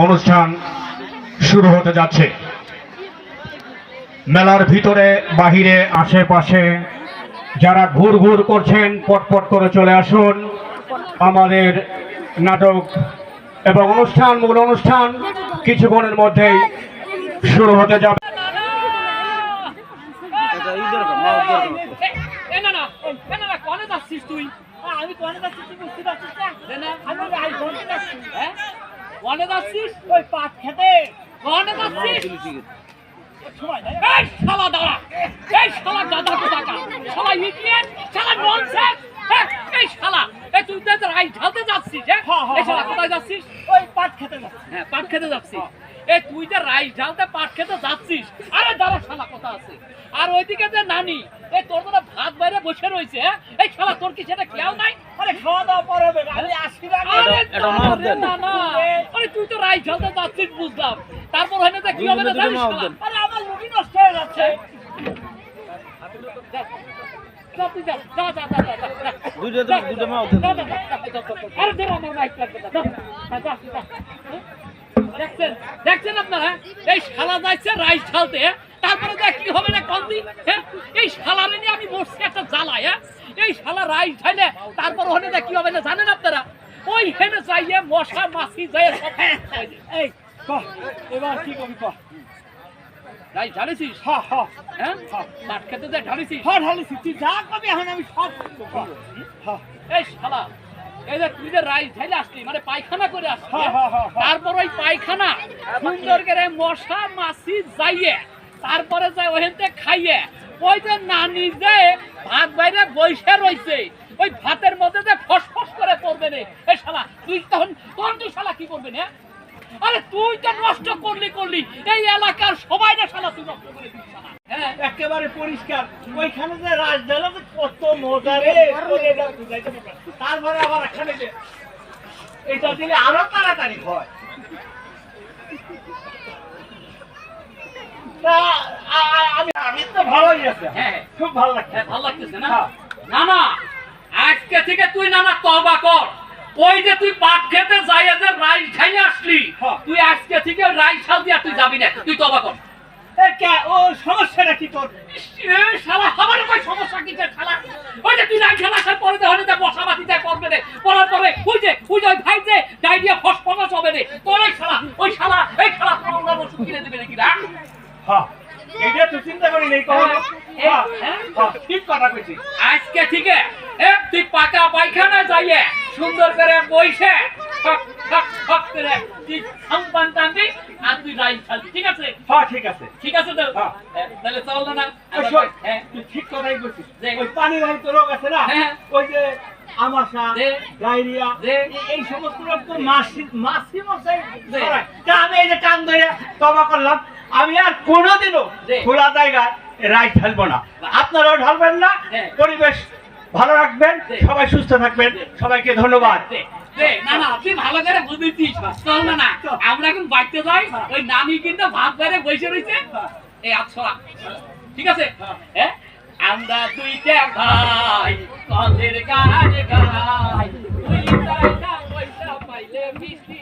অনুষ্ঠান শুরু হতে যাচ্ছে। মেলার ভিতরে বাহিরে আশেপাশে যারা ঘুর ঘুর করছেন পটপট করে চলে আসুন। আমাদের নাটক এবং মূল অনুষ্ঠান কিছুক্ষণের মধ্যেই শুরু হতে যাবে। আমি কোনে যাচ্ছি তুই বুঝতে পারছিস না? আমি আইফোন যাচ্ছি। হ্যাঁ কোনে যাচ্ছিস? ওই পাট খেতে। কোনে যাচ্ছিস? এই শালা দাঁড়া। এই শালা দাদা কোথাকা। শালা ইডিয়েট, শালা ননসেন্স। এই শালা, এই তুই তো রাইস ঢালতে যাচ্ছিস, হ্যাঁ? এই শালা কোথায় যাচ্ছিস? ওই পাট খেতে যাচ্ছিস। হ্যাঁ, পাট খেতে যাচ্ছিস। এই তুই যে রাইস ঢালতে পাট খেতে যাচ্ছিস। আরে দাঁড়া শালা কথা আছে। আর ওইদিকে যে নানি, এই তোর মনে ভাত বাইরে বসে রয়েছে, এই শালা তোর কি সেটা খেয়াল নাই? আরে খাওয়া দাওয়া পরে হবে, আমি আসি না। না না, আরে তুই তো রাইস ঢালতে যাচ্ছিস বুঝলাম, তারপর হয় না যে কি হবে না জানিস? আরে আমার মুভি নষ্ট হয়ে যাচ্ছে। দেখছেন আপনারা, এই শালা যাচ্ছে রাইস ঢালতে, তারপরে দেখ কি হবে না কন্দি। এই শালারে নিয়ে আমি বসছি একটা জ্বালায়। এই শালা রাইস ঢাইলে তারপর ওখানে দেখ কি হবে না জানেন আপনারা? ওই হেনে যাইয়ে মশা মাছি যাই সব। এই কহ এবার কি করবি কহ? রাইস ঢালিছিস? হ্যাঁ হ্যাঁ হ্যাঁ, মাঠ খেতে যাই ঢালিছিস? হ্যাঁ ঢালিছি। তুই যা কবি এখন আমি সব। এই শালা, এই যে তুই যে রাইস ঢাইলে আসলি মানে পায়খানা করে আসলি, তারপর ওই পায়খানা সুন্দর করে মশা মাছি যাইয়ে তারপরে যায় ওখানতে খাইয়ে ওই যে নানি যে ভাত বাইরে বসে রয়েছে ওই ভাতের মধ্যে যে ফসফস করে পড়বে রে। এই শালা তুই তখন তুই শালা কি করবে না? আরে তুই তো নষ্ট করলি এই এলাকার সবাই না শালা তুই নষ্ট করে দিস শালা। হ্যাঁ একেবারে পরিষ্কার। ওইখানে যে রাজ ঢালা কত মজা রে, তারপরে আবার এখানে যে এটা দিলে আরো তাড়াতাড়ি হয়। আমি তো ভালোই আছে। হ্যাঁ খুব ভালো লাগছে। ভালো লাগতেছে না? না না, আজকে থেকে তুই না তওবা কর। ওই যে তুই পাট খেতে যাই যে রাইস ঢাইলে আসলি, তুই আজকে থেকে রাইস ঢাল দিয়া তুই যাবি না, তুই তওবা কর। ও সমস্যাটা কি তোর? শালা আমার কই সমস্যা কি শালা? ওই যে তুই রাইস ঢালার পরে যে হলে বসা বাতিতে করবে রে, করার পরে ওই যে ভাই যে ডায়রিয়া ফসফরাস হবে রে তোর। এই শালা এই শালা তোর ওষুধ কিনে দেবে নাকি? হ্যাঁ এইটা তুই চিন্তা করি নাই কখনো। ঠিক কথা কইছিস। আজকে ঠিক তুই পাকা পায়খানা যাইয়ে সুন্দর করে বইসে করে তুই সম্পান টানবি আর তুই রাইস খাবি। ঠিক আছে? হ্যাঁ ঠিক আছে। ঠিক আছে তো? তাহলে চল না। তুই ঠিক কথাই কইছিস। ওই পানি বাহিত রোগ আছে না, ওই যে আমাশা, ডায়রিয়া, এই সমস্ত রোগ তো মাছি মশাই ছড়ায়। তা আমি এই যে টান ধরে তওবা করলাম, আমি আর কোনোদিনও খোলা জায়গায় রাইস ঢালবো না। আপনারাও ঢালবেন না। পরিবেশ ভালো রাখবেন, সবাই সুস্থ থাকবেন। সবাইকে ধন্যবাদ। না না তুই ভালো করে বুঝেছিস। চল না আমরা এখন বাড়িতে যাই। ওই নানি কিন্তু ভাত বাইরে বসে রয়েছে। এই আচ্ছা ঠিক আছে। আমরা দুইটা ভাই কলের গান গাই, দুইটা পয়সা পাইলে মিষ্টি